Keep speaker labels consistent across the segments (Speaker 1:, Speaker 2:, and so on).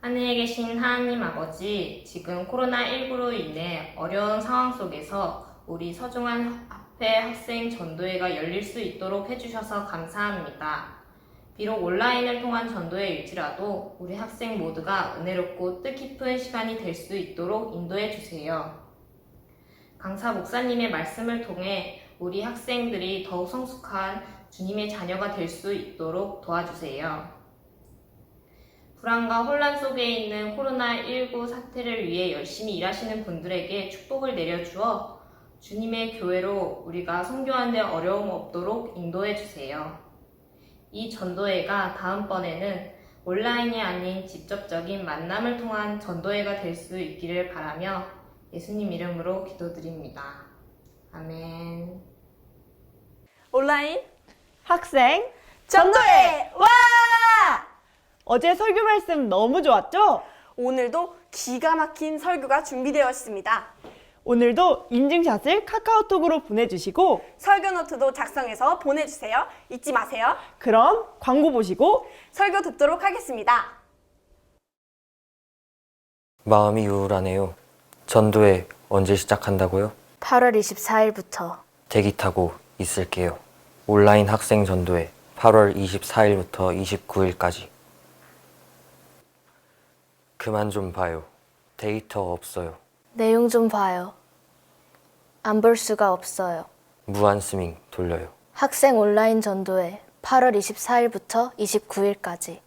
Speaker 1: 하늘에 계신 하나님 아버지, 지금 코로나19로 인해 어려운 상황 속에서 우리 서중한 화폐 학생 전도회가 열릴 수 있도록 해주셔서 감사합니다. 비록 온라인을 통한 전도회일지라도 우리 학생 모두가 은혜롭고 뜻깊은 시간이 될 수 있도록 인도해 주세요. 강사 목사님의 말씀을 통해 우리 학생들이 더욱 성숙한 주님의 자녀가 될 수 있도록 도와주세요. 불안과 혼란 속에 있는 코로나19 사태를 위해 열심히 일하시는 분들에게 축복을 내려주어 주님의 교회로 우리가 선교하는 데 어려움 없도록 인도해 주세요. 이 전도회가 다음번에는 온라인이 아닌 직접적인 만남을 통한 전도회가 될 수 있기를 바라며 예수님 이름으로 기도드립니다. 아멘.
Speaker 2: 온라인
Speaker 3: 학생
Speaker 2: 전도회! 와!
Speaker 3: 어제 설교 말씀 너무 좋았죠?
Speaker 2: 오늘도 기가 막힌 설교가 준비되어 있습니다.
Speaker 3: 오늘도 인증샷을 카카오톡으로 보내주시고
Speaker 2: 설교 노트도 작성해서 보내주세요. 잊지 마세요.
Speaker 3: 그럼 광고 보시고
Speaker 2: 설교 듣도록 하겠습니다.
Speaker 4: 마음이 우울하네요. 전도회 언제 시작한다고요?
Speaker 5: 8월 24일부터.
Speaker 4: 대기 타고 있을게요. 온라인 학생 전도회 8월 24일부터 29일까지. 그만 좀 봐요. 데이터 없어요.
Speaker 5: 내용 좀 봐요. 안 볼 수가 없어요.
Speaker 4: 무한 스밍 돌려요.
Speaker 5: 학생 온라인 전도회 8월 24일부터 29일까지.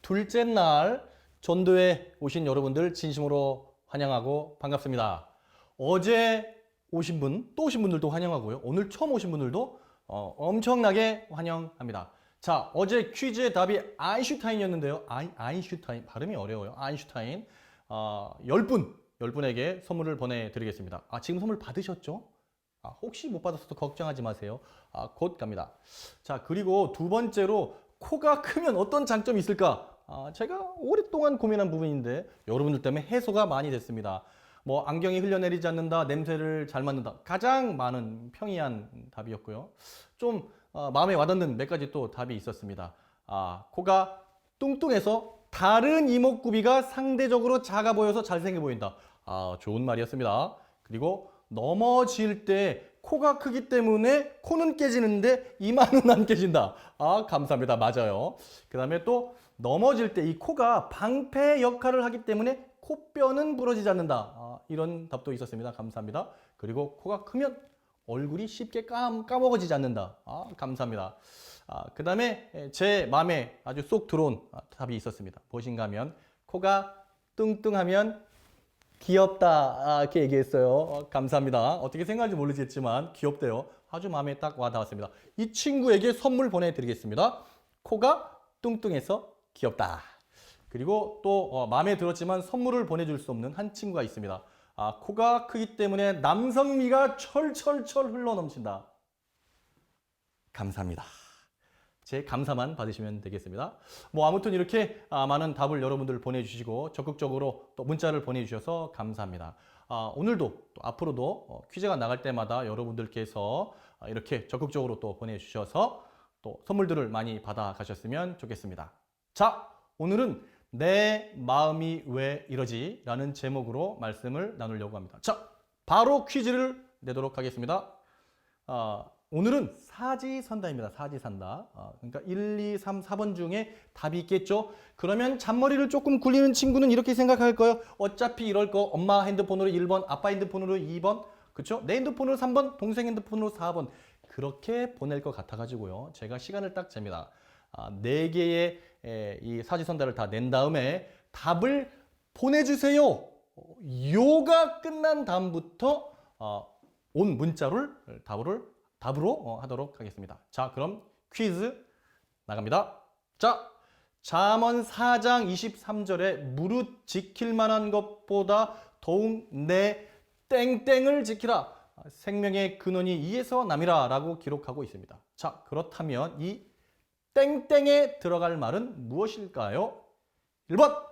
Speaker 6: 둘째 날 전도회 오신 여러분들 진심으로 환영하고 반갑습니다. 어제 오신 분, 또 오신 분들도 환영하고요. 오늘 처음 오신 분들도 엄청나게 환영합니다. 자, 어제 퀴즈의 답이 아인슈타인이었는데요. 아인슈타인, 발음이 어려워요. 아인슈타인 10분에게 선물을 보내드리겠습니다. 지금 선물 받으셨죠? 혹시 못 받았어도 걱정하지 마세요. 곧 갑니다. 자, 그리고 두 번째로 코가 크면 어떤 장점이 있을까? 제가 오랫동안 고민한 부분인데 여러분들 때문에 해소가 많이 됐습니다. 뭐 안경이 흘려내리지 않는다, 냄새를 잘 맡는다. 가장 많은 평이한 답이었고요. 좀 마음에 와닿는 몇 가지 또 답이 있었습니다. 코가 뚱뚱해서 다른 이목구비가 상대적으로 작아 보여서 잘생겨 보인다. 좋은 말이었습니다. 그리고 넘어질 때 코가 크기 때문에 코는 깨지는데 이마는 안 깨진다. 감사합니다. 맞아요. 그 다음에 또 넘어질 때 이 코가 방패 역할을 하기 때문에 코뼈는 부러지지 않는다. 이런 답도 있었습니다. 감사합니다. 그리고 코가 크면 얼굴이 쉽게 까먹어지지 않는다. 감사합니다. 그 다음에 제 마음에 아주 쏙 들어온 답이 있었습니다. 무엇인가 하면 코가 뚱뚱하면 귀엽다. 이렇게 얘기했어요. 감사합니다. 어떻게 생각할지 모르겠지만 귀엽대요. 아주 마음에 딱 와닿았습니다. 이 친구에게 선물 보내드리겠습니다. 코가 뚱뚱해서 귀엽다. 그리고 또 마음에 들었지만 선물을 보내줄 수 없는 한 친구가 있습니다. 코가 크기 때문에 남성미가 철철철 흘러넘친다. 감사합니다. 제 감사만 받으시면 되겠습니다. 아무튼 이렇게 많은 답을 여러분들 보내주시고 적극적으로 또 문자를 보내주셔서 감사합니다. 오늘도 또 앞으로도 퀴즈가 나갈 때마다 여러분들께서 이렇게 적극적으로 또 보내주셔서 또 선물들을 많이 받아 가셨으면 좋겠습니다. 자, 오늘은 내 마음이 왜 이러지? 라는 제목으로 말씀을 나누려고 합니다. 자, 바로 퀴즈를 내도록 하겠습니다. 오늘은 사지선다입니다. 사지선다. 그러니까 1, 2, 3, 4번 중에 답이 있겠죠? 그러면 잔머리를 조금 굴리는 친구는 이렇게 생각할 거예요. 어차피 이럴 거 엄마 핸드폰으로 1번, 아빠 핸드폰으로 2번, 그렇죠? 내 핸드폰으로 3번, 동생 핸드폰으로 4번. 그렇게 보낼 것 같아가지고요. 제가 시간을 딱 잽니다. 4개의 이 사지선다를 다 낸 다음에 답을 보내주세요. 요가 끝난 다음부터 온 문자를 답으로 하도록 하겠습니다. 자, 그럼 퀴즈 나갑니다. 자, 잠언 4장 23절에 무릇 지킬 만한 것보다 더욱 내 땡땡을 지키라. 생명의 근원이 이에서 남이라 라고 기록하고 있습니다. 자, 그렇다면 이 땡땡에 들어갈 말은 무엇일까요? 1번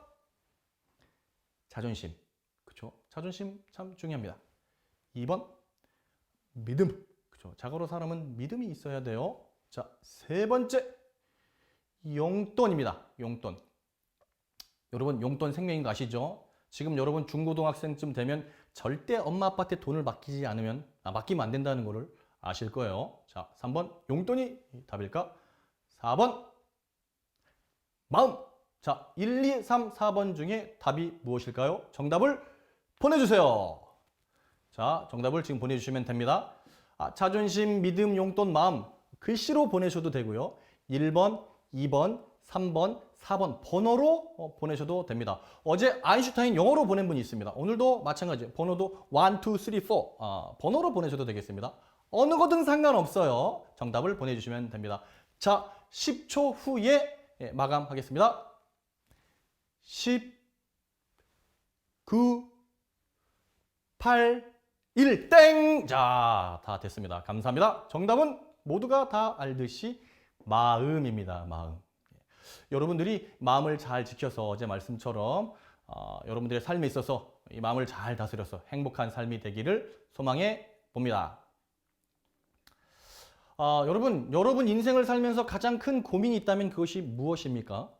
Speaker 6: 자존심. 그렇죠? 자존심 참 중요합니다. 2번 믿음. 그렇죠? 자고로 사람은 믿음이 있어야 돼요. 자, 세 번째 용돈입니다. 용돈. 여러분 용돈 생명인 거 아시죠? 지금 여러분 중고등학생쯤 되면 절대 엄마 아빠한테 돈을 맡기면 안 된다는 거를 아실 거예요. 자, 3번 용돈이 답일까? 4번 마음. 자, 1, 2, 3, 4번 중에 답이 무엇일까요? 정답을 보내주세요. 자, 정답을 지금 보내주시면 됩니다. 자존심, 믿음, 용돈, 마음 글씨로 보내셔도 되고요. 1번, 2번, 3번, 4번 번호로 보내셔도 됩니다. 어제 아인슈타인 영어로 보낸 분이 있습니다. 오늘도 마찬가지 번호도 1, 2, 3, 4 번호로 보내셔도 되겠습니다. 어느 거든 상관없어요. 정답을 보내주시면 됩니다. 자, 10초 후에 마감하겠습니다. 10, 9, 8, 1, 땡! 자, 다 됐습니다. 감사합니다. 정답은 모두가 다 알듯이 마음입니다. 마음. 여러분들이 마음을 잘 지켜서 어제 말씀처럼 여러분들의 삶에 있어서 이 마음을 잘 다스려서 행복한 삶이 되기를 소망해 봅니다. 여러분 인생을 살면서 가장 큰 고민이 있다면 그것이 무엇입니까?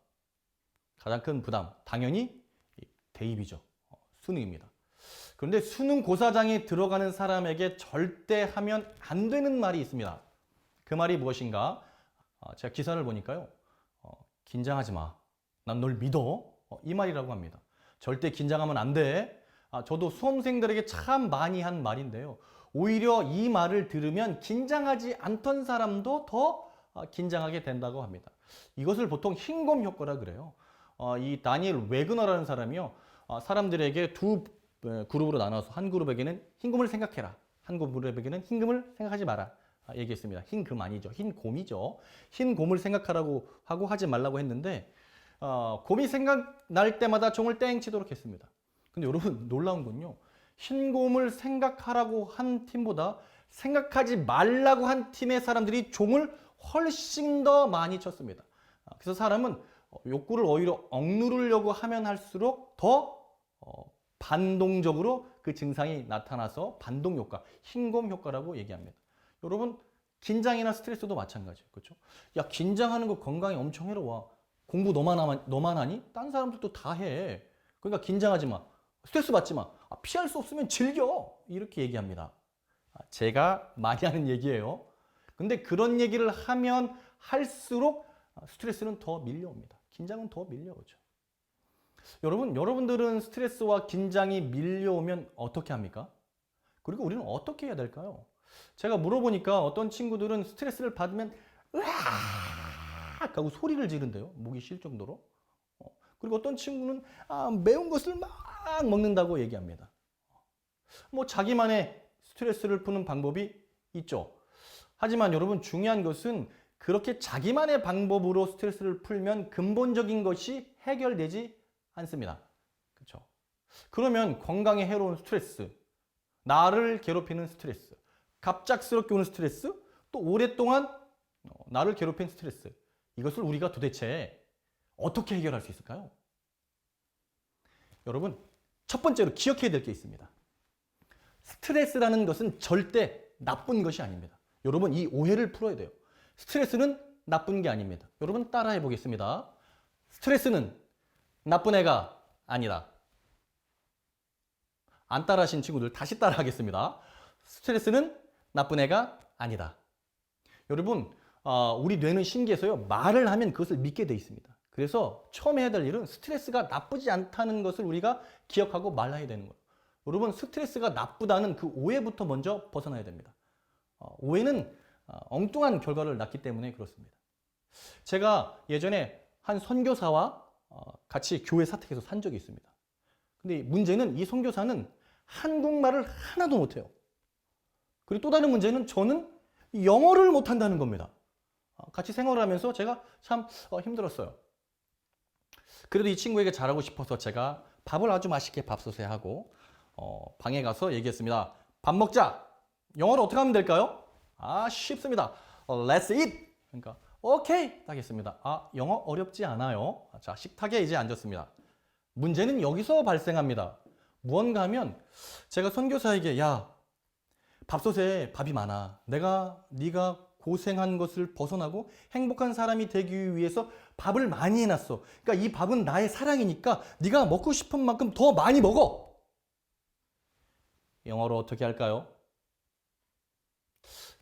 Speaker 6: 가장 큰 부담, 당연히 대입이죠. 수능입니다. 그런데 수능고사장에 들어가는 사람에게 절대 하면 안 되는 말이 있습니다. 그 말이 무엇인가? 제가 기사를 보니까요. 긴장하지 마. 난 널 믿어. 이 말이라고 합니다. 절대 긴장하면 안 돼. 저도 수험생들에게 참 많이 한 말인데요. 오히려 이 말을 들으면 긴장하지 않던 사람도 더 긴장하게 된다고 합니다. 이것을 보통 흰곰 효과라 그래요. 이 다니엘 웨그너라는 사람이요. 사람들에게 두 그룹으로 나눠서 한 그룹에게는 흰금을 생각해라. 한 그룹에게는 흰금을 생각하지 마라. 얘기했습니다. 흰금 아니죠. 흰곰이죠. 흰곰을 생각하라고 하고 하지 말라고 했는데 곰이 생각날 때마다 종을 땡 치도록 했습니다. 근데 여러분 놀라운 건요. 흰곰을 생각하라고 한 팀보다 생각하지 말라고 한 팀의 사람들이 종을 훨씬 더 많이 쳤습니다. 그래서 사람은 욕구를 오히려 억누르려고 하면 할수록 더 반동적으로 그 증상이 나타나서 반동 효과, 흰곰 효과라고 얘기합니다. 여러분 긴장이나 스트레스도 마찬가지예요. 그렇죠? 야, 긴장하는 거 건강에 엄청 해로워. 공부 너만 하니? 딴 사람들도 다 해. 그러니까 긴장하지 마. 스트레스 받지 마. 피할 수 없으면 즐겨. 이렇게 얘기합니다. 제가 많이 하는 얘기예요. 근데 그런 얘기를 하면 할수록 스트레스는 더 밀려옵니다. 긴장은 더 밀려오죠. 여러분들은 스트레스와 긴장이 밀려오면 어떻게 합니까? 그리고 우리는 어떻게 해야 될까요? 제가 물어보니까 어떤 친구들은 스트레스를 받으면 으악 하고 소리를 지른대요. 목이 쉴 정도로. 그리고 어떤 친구는 매운 것을 막 먹는다고 얘기합니다. 뭐 자기만의 스트레스를 푸는 방법이 있죠. 하지만 여러분 중요한 것은 그렇게 자기만의 방법으로 스트레스를 풀면 근본적인 것이 해결되지 않습니다. 그렇죠? 그러면 건강에 해로운 스트레스, 나를 괴롭히는 스트레스, 갑작스럽게 오는 스트레스, 또 오랫동안 나를 괴롭힌 스트레스, 이것을 우리가 도대체 어떻게 해결할 수 있을까요? 여러분, 첫 번째로 기억해야 될 게 있습니다. 스트레스라는 것은 절대 나쁜 것이 아닙니다. 여러분, 이 오해를 풀어야 돼요. 스트레스는 나쁜 게 아닙니다. 여러분, 따라해 보겠습니다. 스트레스는 나쁜 애가 아니다. 안 따라하신 친구들 다시 따라 하겠습니다. 스트레스는 나쁜 애가 아니다. 여러분, 우리 뇌는 신기해서요. 말을 하면 그것을 믿게 돼 있습니다. 그래서 처음에 해야 될 일은 스트레스가 나쁘지 않다는 것을 우리가 기억하고 말해야 되는 거예요. 여러분, 스트레스가 나쁘다는 그 오해부터 먼저 벗어나야 됩니다. 오해는 엉뚱한 결과를 낳기 때문에 그렇습니다. 제가 예전에 한 선교사와 같이 교회 사택에서 산 적이 있습니다. 근데 문제는 이 선교사는 한국말을 하나도 못해요. 그리고 또 다른 문제는 저는 영어를 못한다는 겁니다. 같이 생활을 하면서 제가 참 힘들었어요. 그래도 이 친구에게 잘하고 싶어서 제가 밥을 아주 맛있게 밥솥에 하고 방에 가서 얘기했습니다. 밥 먹자. 영어로 어떻게 하면 될까요? 쉽습니다. Let's eat. 그러니까 오케이 딱 했습니다. 영어 어렵지 않아요. 자, 식탁에 이제 앉았습니다. 문제는 여기서 발생합니다. 무언가 하면 제가 선교사에게 야, 밥솥에 밥이 많아. 네가 고생한 것을 벗어나고 행복한 사람이 되기 위해서 밥을 많이 해놨어. 그러니까 이 밥은 나의 사랑이니까 네가 먹고 싶은 만큼 더 많이 먹어. 영어로 어떻게 할까요?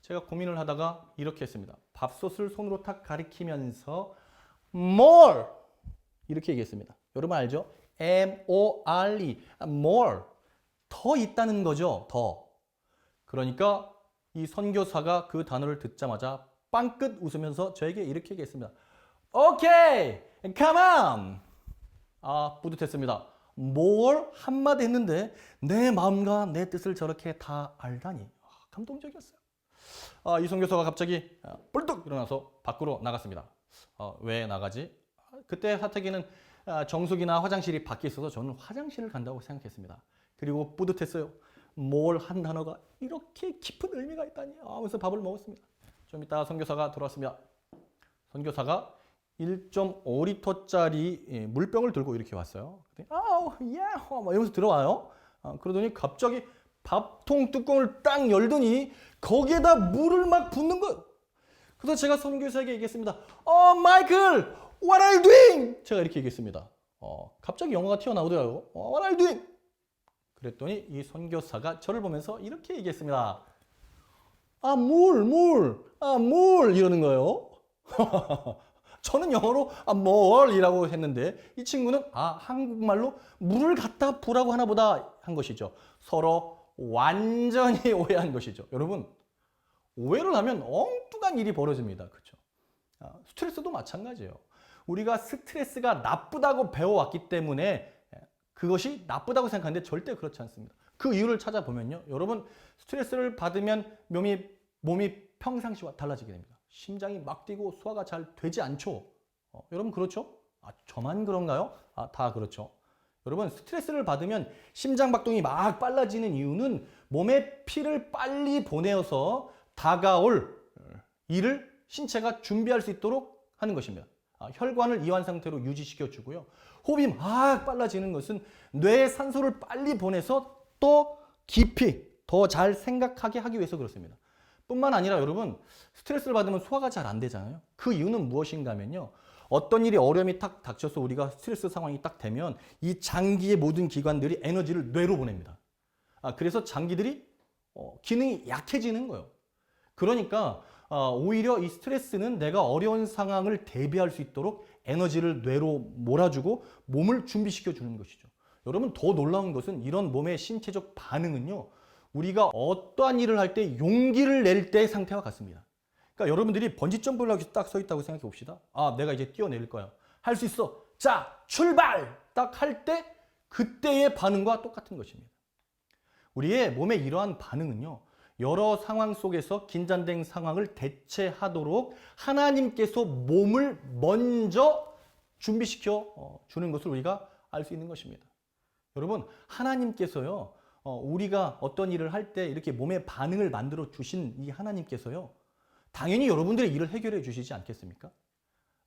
Speaker 6: 제가 고민을 하다가 이렇게 했습니다. 밥솥을 손으로 탁 가리키면서 more 이렇게 얘기했습니다. 여러분 알죠? M-O-R-E more 더 있다는 거죠. 더. 그러니까 이 선교사가 그 단어를 듣자마자 빵긋 웃으면서 저에게 이렇게 얘기했습니다. 오케이, come on. 뿌듯했습니다. more 한마디 했는데 내 마음과 내 뜻을 저렇게 다 알다니 감동적이었어요. 이 선교사가 갑자기 뿔뚝 일어나서 밖으로 나갔습니다. 왜 나가지? 그때 사택에는 정수기나 화장실이 밖에 있어서 저는 화장실을 간다고 생각했습니다. 그리고 뿌듯했어요. 뭘 한 단어가 이렇게 깊은 의미가 있다니 하면서 밥을 먹었습니다. 좀 이따 선교사가 돌아왔습니다. 선교사가 1.5리터짜리 물병을 들고 이렇게 왔어요. 이러면서 들어와요. 그러더니 갑자기 밥통 뚜껑을 딱 열더니 거기에다 물을 막 붓는 거예요. 그래서 제가 선교사에게 얘기했습니다. 마이클, what are you doing? 제가 이렇게 얘기했습니다. 갑자기 영어가 튀어나오더라고요. What are you doing? 그랬더니 이 선교사가 저를 보면서 이렇게 얘기했습니다. 물 이러는 거예요. 저는 영어로 뭘이라고 했는데 이 친구는 한국말로 물을 갖다 부라고 하나 보다 한 것이죠. 서로 완전히 오해한 것이죠. 여러분, 오해를 하면 엉뚱한 일이 벌어집니다. 그렇죠? 스트레스도 마찬가지예요. 우리가 스트레스가 나쁘다고 배워왔기 때문에 그것이 나쁘다고 생각하는데 절대 그렇지 않습니다. 그 이유를 찾아보면요. 여러분, 스트레스를 받으면 몸이 평상시와 달라지게 됩니다. 심장이 막 뛰고 소화가 잘 되지 않죠. 여러분 그렇죠? 저만 그런가요? 다 그렇죠. 여러분, 스트레스를 받으면 심장박동이 막 빨라지는 이유는 몸에 피를 빨리 보내어서 다가올 일을 신체가 준비할 수 있도록 하는 것입니다. 혈관을 이완 상태로 유지시켜 주고요. 호흡이 막 빨라지는 것은 뇌에 산소를 빨리 보내서 또 깊이 더 잘 생각하게 하기 위해서 그렇습니다. 뿐만 아니라 여러분, 스트레스를 받으면 소화가 잘 안 되잖아요. 그 이유는 무엇인가 하면요. 어떤 일이 어려움이 딱 닥쳐서 우리가 스트레스 상황이 딱 되면 이 장기의 모든 기관들이 에너지를 뇌로 보냅니다. 그래서 장기들이 기능이 약해지는 거예요. 그러니까 오히려 이 스트레스는 내가 어려운 상황을 대비할 수 있도록 에너지를 뇌로 몰아주고 몸을 준비시켜 주는 것이죠. 여러분, 더 놀라운 것은 이런 몸의 신체적 반응은요. 우리가 어떠한 일을 할 때 용기를 낼 때 상태와 같습니다. 그러니까 여러분들이 번지 점프를 하고 딱 서 있다고 생각해 봅시다. 아, 내가 이제 뛰어내릴 거야. 할 수 있어. 자, 출발! 딱 할 때 그때의 반응과 똑같은 것입니다. 우리의 몸의 이러한 반응은요, 여러 상황 속에서 긴장된 상황을 대체하도록 하나님께서 몸을 먼저 준비시켜 주는 것을 우리가 알 수 있는 것입니다. 여러분, 하나님께서요, 우리가 어떤 일을 할 때 이렇게 몸의 반응을 만들어 주신 이 하나님께서요, 당연히 여러분들의 일을 해결해 주시지 않겠습니까?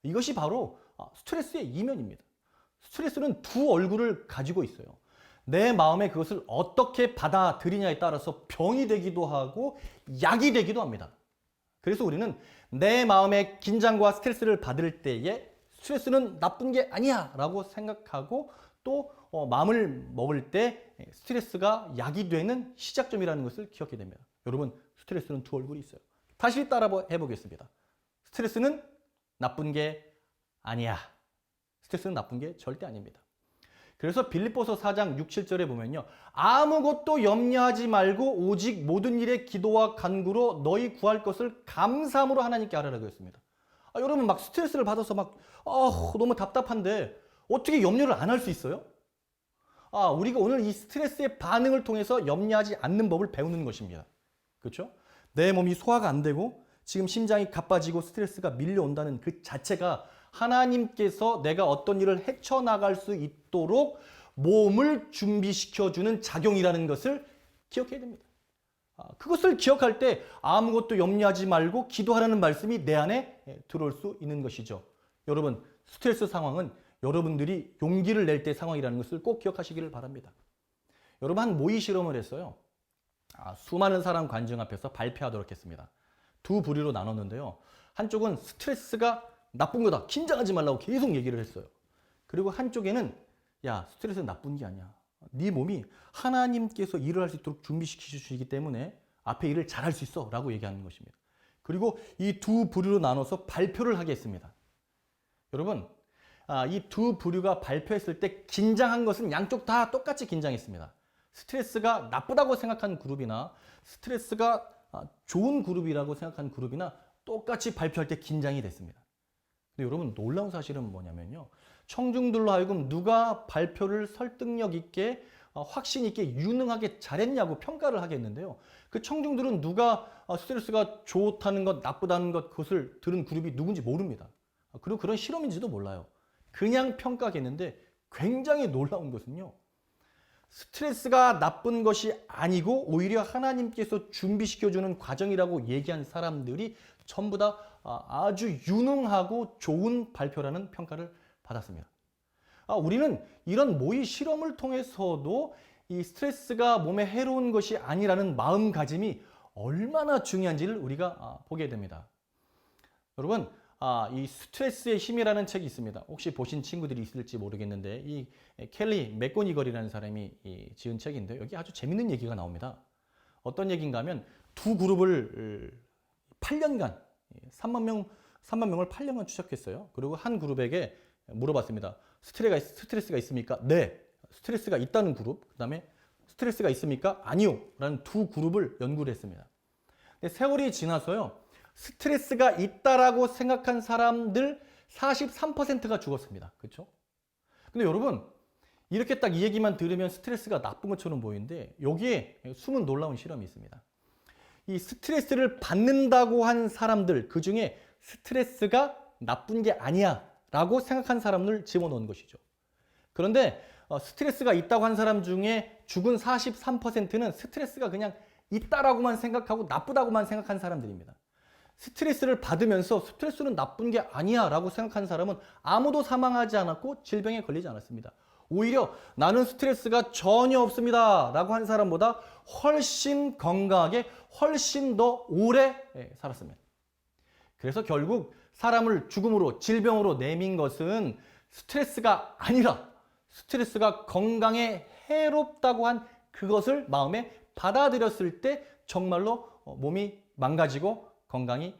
Speaker 6: 이것이 바로 스트레스의 이면입니다. 스트레스는 두 얼굴을 가지고 있어요. 내 마음에 그것을 어떻게 받아들이냐에 따라서 병이 되기도 하고 약이 되기도 합니다. 그래서 우리는 내 마음의 긴장과 스트레스를 받을 때에 스트레스는 나쁜 게 아니야 라고 생각하고 또 마음을 먹을 때 스트레스가 약이 되는 시작점이라는 것을 기억해야 됩니다. 여러분, 스트레스는 두 얼굴이 있어요. 다시 따라 해보겠습니다. 스트레스는 나쁜 게 아니야. 스트레스는 나쁜 게 절대 아닙니다. 그래서 빌립보서 4장 6, 7절에 보면요, 아무것도 염려하지 말고 오직 모든 일에 기도와 간구로 너희 구할 것을 감사함으로 하나님께 아뢰라고 했습니다. 여러분 막 스트레스를 받아서 막 너무 답답한데 어떻게 염려를 안 할 수 있어요? 우리가 오늘 이 스트레스의 반응을 통해서 염려하지 않는 법을 배우는 것입니다. 그렇죠? 내 몸이 소화가 안 되고 지금 심장이 가빠지고 스트레스가 밀려온다는 그 자체가 하나님께서 내가 어떤 일을 헤쳐나갈 수 있도록 몸을 준비시켜주는 작용이라는 것을 기억해야 됩니다. 그것을 기억할 때 아무것도 염려하지 말고 기도하라는 말씀이 내 안에 들어올 수 있는 것이죠. 여러분, 스트레스 상황은 여러분들이 용기를 낼 때 상황이라는 것을 꼭 기억하시기를 바랍니다. 여러분, 한 모의 실험을 했어요. 수많은 사람 관중 앞에서 발표하도록 했습니다. 두 부류로 나눴는데요. 한쪽은 스트레스가 나쁜 거다, 긴장하지 말라고 계속 얘기를 했어요. 그리고 한쪽에는 야, 스트레스는 나쁜 게 아니야. 네 몸이 하나님께서 일을 할 수 있도록 준비시키시기 때문에 앞에 일을 잘할 수 있어 라고 얘기하는 것입니다. 그리고 이 두 부류로 나눠서 발표를 하게 했습니다. 여러분, 이 두 부류가 발표했을 때 긴장한 것은 양쪽 다 똑같이 긴장했습니다. 스트레스가 나쁘다고 생각한 그룹이나 스트레스가 좋은 그룹이라고 생각한 그룹이나 똑같이 발표할 때 긴장이 됐습니다. 근데 여러분, 놀라운 사실은 뭐냐면요, 청중들로 하여금 누가 발표를 설득력 있게 확신 있게 유능하게 잘했냐고 평가를 하겠는데요, 그 청중들은 누가 스트레스가 좋다는 것 나쁘다는 것 그것을 들은 그룹이 누군지 모릅니다. 그리고 그런 실험인지도 몰라요. 그냥 평가하겠는데 굉장히 놀라운 것은요, 스트레스가 나쁜 것이 아니고 오히려 하나님께서 준비시켜주는 과정이라고 얘기한 사람들이 전부 다 아주 유능하고 좋은 발표라는 평가를 받았습니다. 우리는 이런 모의 실험을 통해서도 이 스트레스가 몸에 해로운 것이 아니라는 마음가짐이 얼마나 중요한지를 우리가 보게 됩니다. 여러분, 이 스트레스의 힘이라는 책이 있습니다. 혹시 보신 친구들이 있을지 모르겠는데 이 켈리 맥고니걸이라는 사람이 지은 책인데 여기 아주 재밌는 얘기가 나옵니다. 어떤 얘기인가 하면 두 그룹을 8년간 3만 명을 8년간 추적했어요. 그리고 한 그룹에게 물어봤습니다. 스트레스가 있습니까? 네. 스트레스가 있다는 그룹. 그 다음에 스트레스가 있습니까? 아니요. 라는 두 그룹을 연구를 했습니다. 근데 세월이 지나서요, 스트레스가 있다라고 생각한 사람들 43%가 죽었습니다. 그렇죠? 근데 여러분, 이렇게 딱 이 얘기만 들으면 스트레스가 나쁜 것처럼 보이는데 여기에 숨은 놀라운 실험이 있습니다. 이 스트레스를 받는다고 한 사람들, 그 중에 스트레스가 나쁜 게 아니야 라고 생각한 사람을 집어넣은 것이죠. 그런데 스트레스가 있다고 한 사람 중에 죽은 43%는 스트레스가 그냥 있다라고만 생각하고 나쁘다고만 생각한 사람들입니다. 스트레스를 받으면서 스트레스는 나쁜 게 아니야 라고 생각한 사람은 아무도 사망하지 않았고 질병에 걸리지 않았습니다. 오히려 나는 스트레스가 전혀 없습니다 라고 한 사람보다 훨씬 건강하게 훨씬 더 오래 살았습니다. 그래서 결국 사람을 죽음으로 질병으로 내민 것은 스트레스가 아니라 스트레스가 건강에 해롭다고 한 그것을 마음에 받아들였을 때 정말로 몸이 망가지고 건강이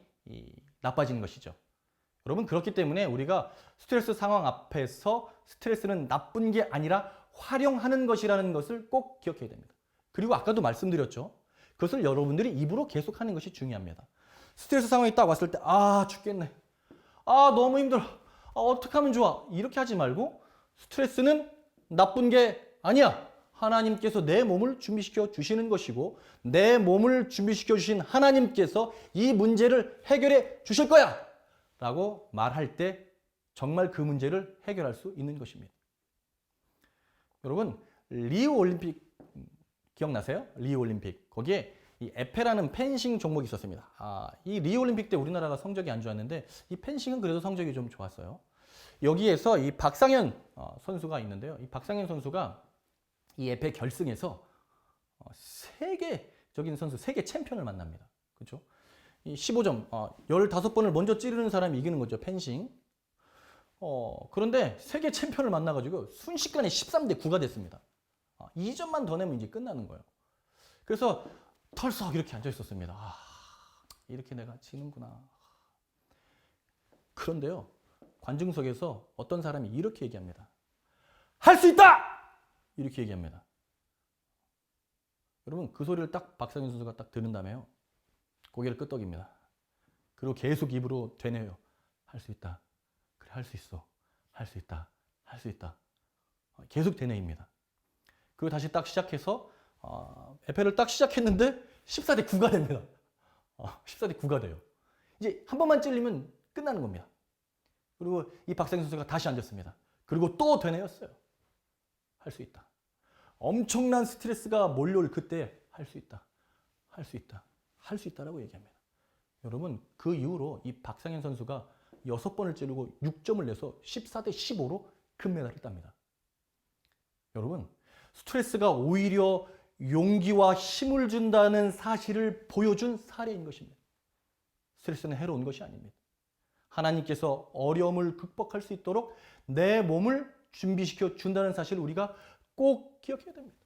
Speaker 6: 나빠지는 것이죠. 여러분, 그렇기 때문에 우리가 스트레스 상황 앞에서 스트레스는 나쁜 게 아니라 활용하는 것이라는 것을 꼭 기억해야 됩니다. 그리고 아까도 말씀드렸죠. 그것을 여러분들이 입으로 계속하는 것이 중요합니다. 스트레스 상황이 딱 왔을 때 아 죽겠네, 아 너무 힘들어, 아 어떻게 하면 좋아, 이렇게 하지 말고 스트레스는 나쁜 게 아니야. 하나님께서 내 몸을 준비시켜 주시는 것이고 내 몸을 준비시켜 주신 하나님께서 이 문제를 해결해 주실 거야 라고 말할 때 정말 그 문제를 해결할 수 있는 것입니다. 여러분, 리우 올림픽 기억나세요? 리우 올림픽. 거기에 이 에페라는 펜싱 종목이 있었습니다. 이 리우 올림픽 때 우리나라가 성적이 안 좋았는데 이 펜싱은 그래도 성적이 좀 좋았어요. 여기에서 이 박상현 선수가 있는데요. 이 박상현 선수가 이 에페 결승에서 세계적인 선수, 세계 챔피언을 만납니다. 그렇죠? 이 15점, 15번을 먼저 찌르는 사람이 이기는 거죠, 펜싱. 그런데 세계 챔피언을 만나가지고 순식간에 13대 9가 됐습니다. 2점만 더 내면 이제 끝나는 거예요. 그래서 털썩 이렇게 앉아 있었습니다. 이렇게 내가 지는구나. 그런데요, 관중석에서 어떤 사람이 이렇게 얘기합니다. 할 수 있다! 이렇게 얘기합니다. 여러분, 그 소리를 딱 박상현 선수가 딱 들은 다음에요, 고개를 끄덕입니다. 그리고 계속 입으로 되뇌요. 할 수 있다. 그래, 할 수 있어. 할 수 있다. 할 수 있다. 계속 되뇌입니다. 그리고 다시 딱 시작해서 에페를 딱 시작했는데 14대 9가 됩니다. 14대 9가 돼요. 이제 한 번만 찔리면 끝나는 겁니다. 그리고 이 박상현 선수가 다시 앉았습니다. 그리고 또 되뇌었어요. 할 수 있다. 엄청난 스트레스가 몰려올 그때 할 수 있다. 할 수 있다. 할 수 있다라고 얘기합니다. 여러분, 그 이후로 이 박상현 선수가 6번을 찌르고 6점을 내서 14대 15로 금메달을 땁니다. 여러분, 스트레스가 오히려 용기와 힘을 준다는 사실을 보여준 사례인 것입니다. 스트레스는 해로운 것이 아닙니다. 하나님께서 어려움을 극복할 수 있도록 내 몸을 준비시켜 준다는 사실을 우리가 꼭 기억해야 됩니다.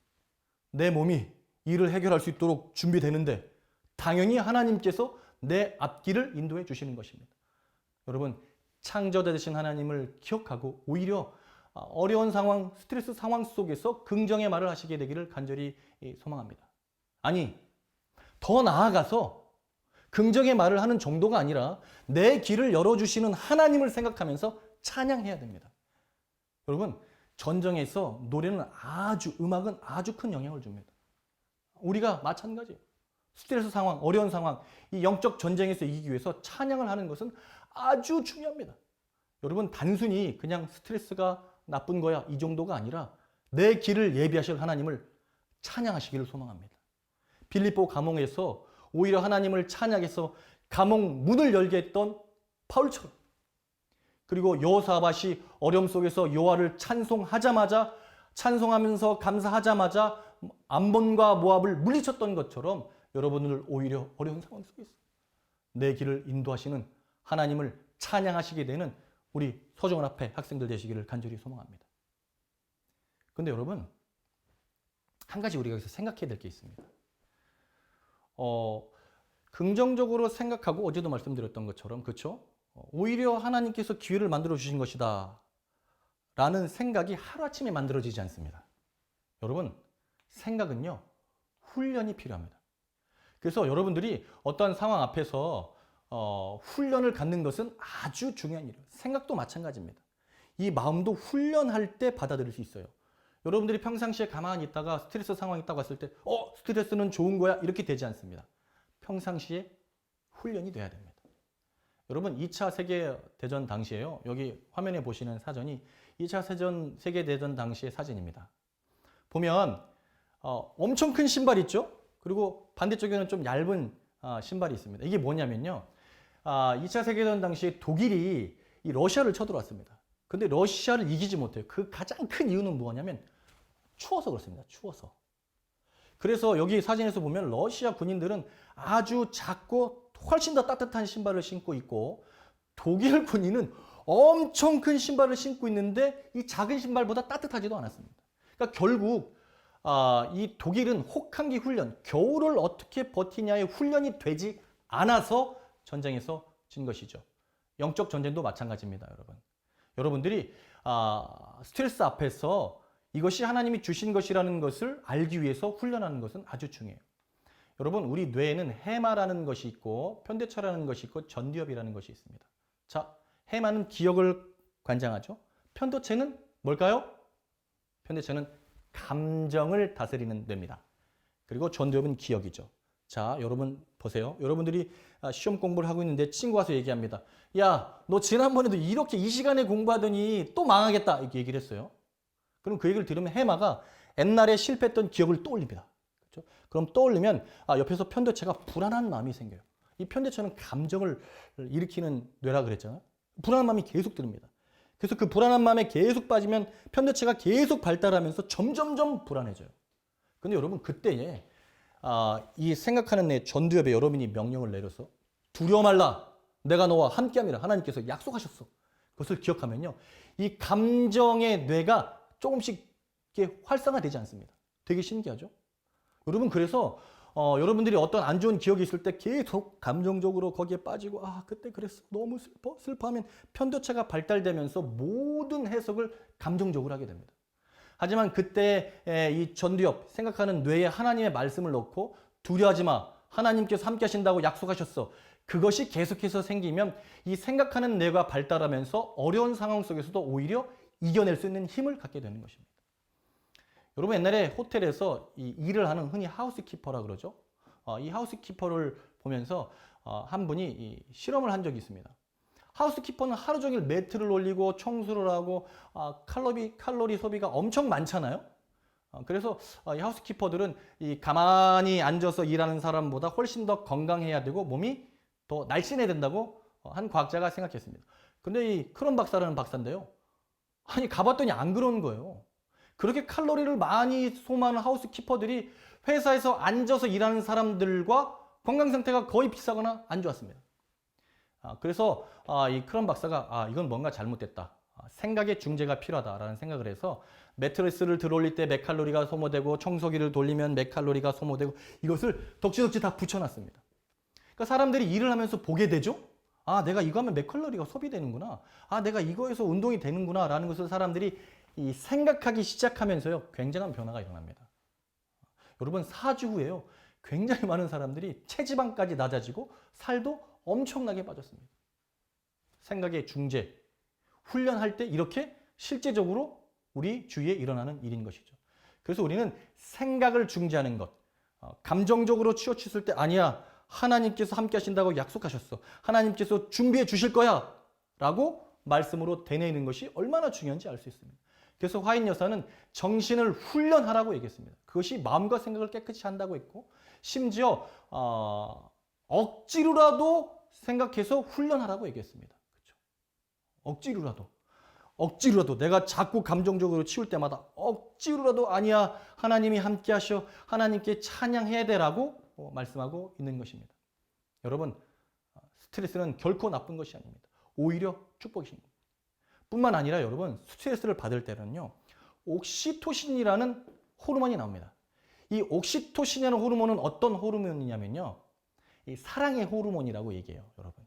Speaker 6: 내 몸이 일을 해결할 수 있도록 준비되는데 당연히 하나님께서 내 앞길을 인도해 주시는 것입니다. 여러분, 창조자 되신 하나님을 기억하고 오히려 어려운 상황, 스트레스 상황 속에서 긍정의 말을 하시게 되기를 간절히 소망합니다. 아니, 더 나아가서 긍정의 말을 하는 정도가 아니라 내 길을 열어주시는 하나님을 생각하면서 찬양해야 됩니다. 여러분, 전쟁에서 음악은 아주 큰 영향을 줍니다. 우리가 마찬가지예요. 스트레스 상황, 어려운 상황, 이 영적 전쟁에서 이기기 위해서 찬양을 하는 것은 아주 중요합니다. 여러분, 단순히 그냥 스트레스가 나쁜 거야 이 정도가 아니라 내 길을 예비하실 하나님을 찬양하시기를 소망합니다. 빌립보 감옥에서 오히려 하나님을 찬양해서 감옥 문을 열게 했던 바울처럼, 그리고 여호사밧이 어려움 속에서 여호와를 찬송하면서 감사하자마자 암몬과 모압을 물리쳤던 것처럼 여러분들 오히려 어려운 상황 속에 있어요. 내 길을 인도하시는 하나님을 찬양하시게 되는 우리 서정원 앞에 학생들 되시기를 간절히 소망합니다. 그런데 여러분, 한 가지 우리가 여기서 생각해야 될 게 있습니다. 긍정적으로 생각하고 어제도 말씀드렸던 것처럼, 그렇죠? 오히려 하나님께서 기회를 만들어 주신 것이다 라는 생각이 하루아침에 만들어지지 않습니다. 여러분, 생각은요, 훈련이 필요합니다. 그래서 여러분들이 어떠한 상황 앞에서 훈련을 갖는 것은 아주 중요한 일이에요. 생각도 마찬가지입니다. 이 마음도 훈련할 때 받아들일 수 있어요. 여러분들이 평상시에 가만히 있다가 스트레스 상황이 있다고 했을 때 스트레스는 좋은 거야 이렇게 되지 않습니다. 평상시에 훈련이 돼야 됩니다. 여러분, 2차 세계대전 당시에요. 여기 화면에 보시는 사전이 2차 세계대전 당시의 사진입니다. 보면 엄청 큰 신발 있죠? 그리고 반대쪽에는 좀 얇은 신발이 있습니다. 이게 뭐냐면요, 2차 세계대전 당시에 독일이 이 러시아를 쳐들어왔습니다. 근데 러시아를 이기지 못해요. 그 가장 큰 이유는 뭐냐면 추워서 그렇습니다. 추워서. 그래서 여기 사진에서 보면 러시아 군인들은 아주 작고 훨씬 더 따뜻한 신발을 신고 있고, 독일 군인은 엄청 큰 신발을 신고 있는데 이 작은 신발보다 따뜻하지도 않았습니다. 그러니까 결국 이 독일은 혹한기 훈련, 겨울을 어떻게 버티냐의 훈련이 되지 않아서 전쟁에서 진 것이죠. 영적 전쟁도 마찬가지입니다, 여러분. 여러분들이 스트레스 앞에서 이것이 하나님이 주신 것이라는 것을 알기 위해서 훈련하는 것은 아주 중요해요. 여러분, 우리 뇌에는 해마라는 것이 있고 편대처라는 것이 있고 전두엽이라는 것이 있습니다. 자, 해마는 기억을 관장하죠. 편도체는 뭘까요? 편도체는 감정을 다스리는 뇌입니다. 그리고 전두엽은 기억이죠. 자, 여러분 보세요. 여러분들이 시험 공부를 하고 있는데 친구 와서 얘기합니다. 야, 너 지난번에도 이렇게 이 시간에 공부하더니 또 망하겠다. 이렇게 얘기를 했어요. 그럼 그 얘기를 들으면 해마가 옛날에 실패했던 기억을 떠올립니다. 그렇죠? 그럼 떠올리면 옆에서 편도체가 불안한 마음이 생겨요. 이 편도체는 감정을 일으키는 뇌라 그랬잖아요. 불안한 마음이 계속 듭니다. 그래서 그 불안한 마음에 계속 빠지면 편도체가 계속 발달하면서 점점점 불안해져요. 근데 여러분 그때에 이 생각하는 내 전두엽에 여러분이 명령을 내려서 두려워 말라. 내가 너와 함께함이라 하나님께서 약속하셨어. 그것을 기억하면요. 이 감정의 뇌가 조금씩 이렇게 활성화되지 않습니다. 되게 신기하죠? 여러분 그래서 여러분들이 어떤 안 좋은 기억이 있을 때 계속 감정적으로 거기에 빠지고 그때 그랬어. 너무 슬퍼하면 편도체가 발달되면서 모든 해석을 감정적으로 하게 됩니다. 하지만 그때 이 전두엽 생각하는 뇌에 하나님의 말씀을 넣고 두려워하지 마. 하나님께서 함께 하신다고 약속하셨어. 그것이 계속해서 생기면 이 생각하는 뇌가 발달하면서 어려운 상황 속에서도 오히려 이겨낼 수 있는 힘을 갖게 되는 것입니다. 여러분 옛날에 호텔에서 이 일을 하는 흔히 하우스키퍼라 그러죠. 이 하우스키퍼를 보면서 한 분이 이 실험을 한 적이 있습니다. 하우스키퍼는 하루 종일 매트를 올리고 청소를 하고 칼로리 소비가 엄청 많잖아요. 그래서 이 하우스키퍼들은 이 가만히 앉아서 일하는 사람보다 훨씬 더 건강해야 되고 몸이 더 날씬해야 된다고 한 과학자가 생각했습니다. 근데 이 크론 박사라는 박사인데요. 아니 가봤더니 안 그런 거예요. 그렇게 칼로리를 많이 소모하는 하우스키퍼들이 회사에서 앉아서 일하는 사람들과 건강 상태가 거의 비슷하거나 안 좋았습니다. 그래서 이 크론 박사가 이건 뭔가 잘못됐다. 생각의 중재가 필요하다라는 생각을 해서 매트리스를 들어올릴 때 몇 칼로리가 소모되고 청소기를 돌리면 몇 칼로리가 소모되고 이것을 덕지덕지 다 붙여놨습니다. 그러니까 사람들이 일을 하면서 보게 되죠. 내가 이거 하면 몇 칼로리가 소비되는구나. 내가 이거에서 운동이 되는구나 라는 것을 사람들이 이 생각하기 시작하면서요. 굉장한 변화가 일어납니다. 여러분 4주 후에요. 굉장히 많은 사람들이 체지방까지 낮아지고 살도 엄청나게 빠졌습니다. 생각의 중재, 훈련할 때 이렇게 실제적으로 우리 주위에 일어나는 일인 것이죠. 그래서 우리는 생각을 중재하는 것, 감정적으로 치우쳤을 때 아니야. 하나님께서 함께 하신다고 약속하셨어. 하나님께서 준비해 주실 거야. 라고 말씀으로 되뇌이는 것이 얼마나 중요한지 알 수 있습니다. 그래서 화인 여사는 정신을 훈련하라고 얘기했습니다. 그것이 마음과 생각을 깨끗이 한다고 했고 심지어 억지로라도 생각해서 훈련하라고 얘기했습니다. 그렇죠? 억지로라도 내가 자꾸 감정적으로 치울 때마다 억지로라도 아니야. 하나님이 함께 하셔. 하나님께 찬양해야 되라고 말씀하고 있는 것입니다. 여러분 스트레스는 결코 나쁜 것이 아닙니다. 오히려 축복이십니다. 뿐만 아니라 여러분 스트레스를 받을 때는요. 옥시토신이라는 호르몬이 나옵니다. 이 옥시토신이라는 호르몬은 어떤 호르몬이냐면요. 이 사랑의 호르몬이라고 얘기해요. 여러분.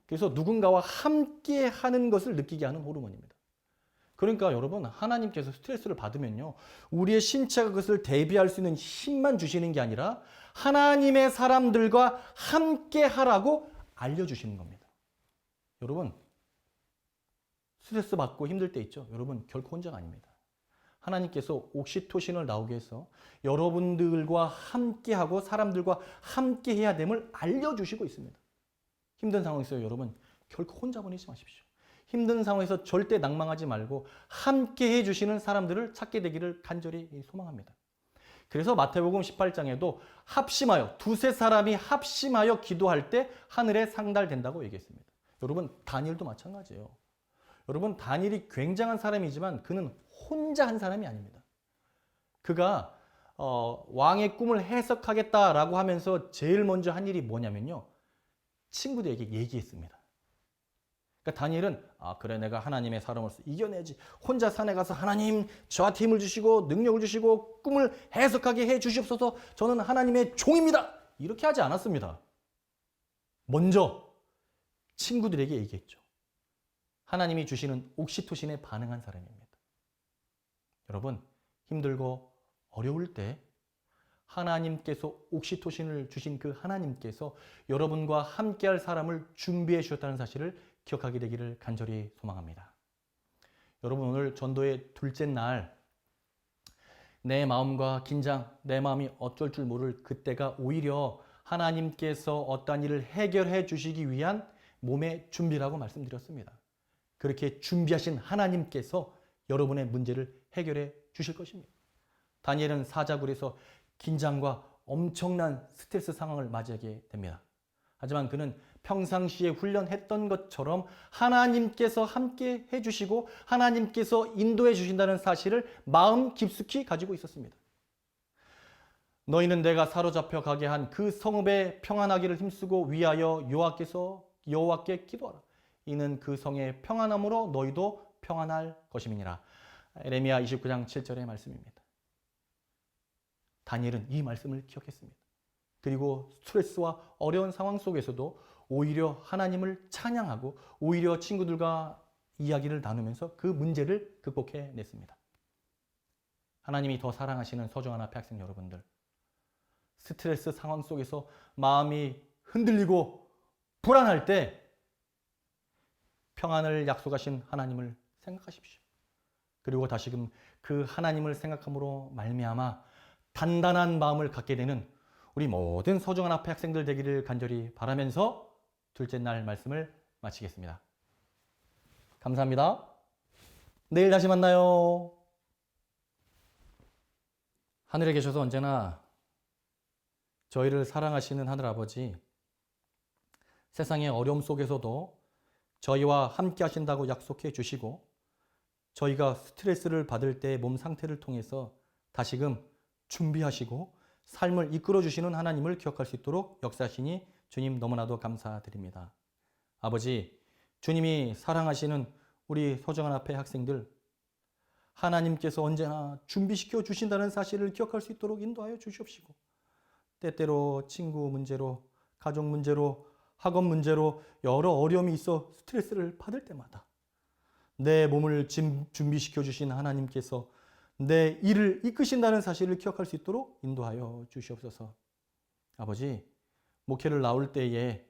Speaker 6: 그래서 누군가와 함께 하는 것을 느끼게 하는 호르몬입니다. 그러니까 여러분 하나님께서 스트레스를 받으면요. 우리의 신체가 그것을 대비할 수 있는 힘만 주시는 게 아니라 하나님의 사람들과 함께 하라고 알려주시는 겁니다. 여러분 스트레스 받고 힘들 때 있죠. 여러분 결코 혼자가 아닙니다. 하나님께서 옥시토신을 나오게 해서 여러분들과 함께하고 사람들과 함께 해야 됨을 알려주시고 있습니다. 힘든 상황에서 여러분 결코 혼자 보내지 마십시오. 힘든 상황에서 절대 낭망하지 말고 함께 해주시는 사람들을 찾게 되기를 간절히 소망합니다. 그래서 마태복음 18장에도 합심하여 두세 사람이 합심하여 기도할 때 하늘에 상달된다고 얘기했습니다. 여러분 다니엘도 마찬가지예요. 여러분 다니엘이 굉장한 사람이지만 그는 혼자 한 사람이 아닙니다. 그가 왕의 꿈을 해석하겠다라고 하면서 제일 먼저 한 일이 뭐냐면요. 친구들에게 얘기했습니다. 그러니까 다니엘은 그래 내가 하나님의 사람으로서 이겨내야지. 혼자 산에 가서 하나님 저한테 힘을 주시고 능력을 주시고 꿈을 해석하게 해 주시옵소서. 저는 하나님의 종입니다. 이렇게 하지 않았습니다. 먼저 친구들에게 얘기했죠. 하나님이 주시는 옥시토신에 반응한 사람입니다. 여러분 힘들고 어려울 때 하나님께서 옥시토신을 주신 그 하나님께서 여러분과 함께할 사람을 준비해 주셨다는 사실을 기억하게 되기를 간절히 소망합니다. 여러분, 오늘 전도의 둘째 날, 내 마음과 긴장, 내 마음이 어쩔 줄 모를 그때가 오히려 하나님께서 어떠한 일을 해결해 주시기 위한 몸의 준비라고 말씀드렸습니다. 그렇게 준비하신 하나님께서 여러분의 문제를 해결해 주실 것입니다. 다니엘은 사자굴에서 긴장과 엄청난 스트레스 상황을 맞이하게 됩니다. 하지만 그는 평상시에 훈련했던 것처럼 하나님께서 함께 해주시고 하나님께서 인도해 주신다는 사실을 마음 깊숙이 가지고 있었습니다. 너희는 내가 사로잡혀 가게 한 그 성읍에 평안하기를 힘쓰고 위하여 여호와께 기도하라. 이는 그 성의 평안함으로 너희도 평안할 것임이니라. 에레미야 29장 7절의 말씀입니다. 다니엘은 이 말씀을 기억했습니다. 그리고 스트레스와 어려운 상황 속에서도 오히려 하나님을 찬양하고 오히려 친구들과 이야기를 나누면서 그 문제를 극복해냈습니다. 하나님이 더 사랑하시는 소중한 앞에 학생 여러분들, 스트레스 상황 속에서 마음이 흔들리고 불안할 때 평안을 약속하신 하나님을 생각하십시오. 그리고 다시금 그 하나님을 생각함으로 말미암아 단단한 마음을 갖게 되는 우리 모든 소중한 앞에 학생들 되기를 간절히 바라면서 둘째 날 말씀을 마치겠습니다. 감사합니다. 내일 다시 만나요. 하늘에 계셔서 언제나 저희를 사랑하시는 하늘아버지, 세상의 어려움 속에서도 저희와 함께 하신다고 약속해 주시고 저희가 스트레스를 받을 때의 몸 상태를 통해서 다시금 준비하시고 삶을 이끌어 주시는 하나님을 기억할 수 있도록 역사하시니 주님 너무나도 감사드립니다. 아버지, 주님이 사랑하시는 우리 소중한 앞에 학생들, 하나님께서 언제나 준비시켜 주신다는 사실을 기억할 수 있도록 인도하여 주시옵시고, 때때로 친구 문제로, 가족 문제로, 학업 문제로 여러 어려움이 있어 스트레스를 받을 때마다 내 몸을 준비시켜 주신 하나님께서 내 일을 이끄신다는 사실을 기억할 수 있도록 인도하여 주시옵소서. 아버지, 목회를 나올 때에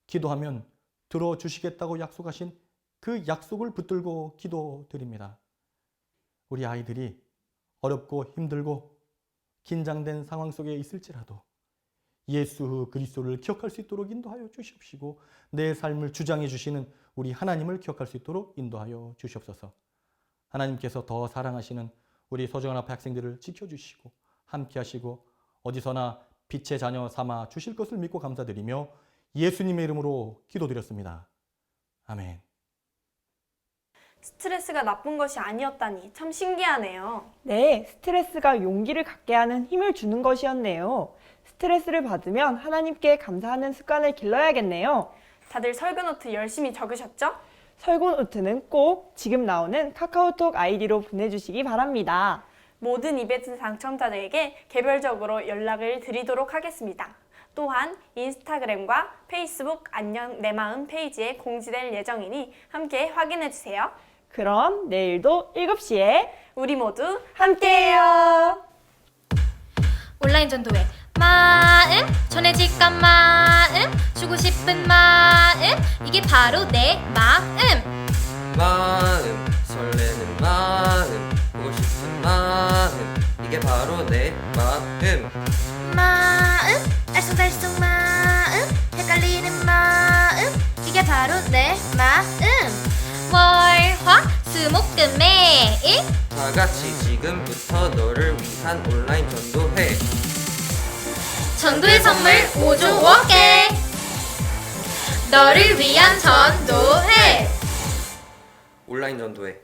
Speaker 6: 기도하면 들어주시겠다고 약속하신 그 약속을 붙들고 기도드립니다. 우리 아이들이 어렵고 힘들고 긴장된 상황 속에 있을지라도 예수 그리스도를 기억할 수 있도록 인도하여 주시옵시고 내 삶을 주장해 주시는 우리 하나님을 기억할 수 있도록 인도하여 주시옵소서. 하나님께서 더 사랑하시는 우리 소중한 앞에 학생들을 지켜주시고 함께 하시고 어디서나 빛의 자녀 삼아 주실 것을 믿고 감사드리며 예수님의 이름으로 기도드렸습니다. 아멘.
Speaker 2: 스트레스가 나쁜 것이 아니었다니 참 신기하네요.
Speaker 3: 네, 스트레스가 용기를 갖게 하는 힘을 주는 것이었네요. 스트레스를 받으면 하나님께 감사하는 습관을 길러야겠네요.
Speaker 2: 다들 설교 노트 열심히 적으셨죠?
Speaker 3: 설교 노트는 꼭 지금 나오는 카카오톡 아이디로 보내주시기 바랍니다.
Speaker 2: 모든 이벤트 당첨자들에게 개별적으로 연락을 드리도록 하겠습니다. 또한 인스타그램과 페이스북 안녕 내 마음 페이지에 공지될 예정이니 함께 확인해주세요.
Speaker 3: 그럼 내일도 7시에
Speaker 2: 우리 모두 함께해요.
Speaker 5: 온라인 전도회 마음 전해질까 마음 주고 싶은 마음 이게 바로 내 마음
Speaker 4: 마음 설레는 마음 보고 싶은 마음 이게 바로 내 마음
Speaker 5: 마음 알쏭달쏭 마음 헷갈리는 마음 이게 바로 내 마음 월화수목금 매일
Speaker 4: 다 같이 지금부터 너를 위한 온라인 전도회
Speaker 5: 전도의 선물 5조 5개 너를 위한 전도회
Speaker 4: 온라인 전도회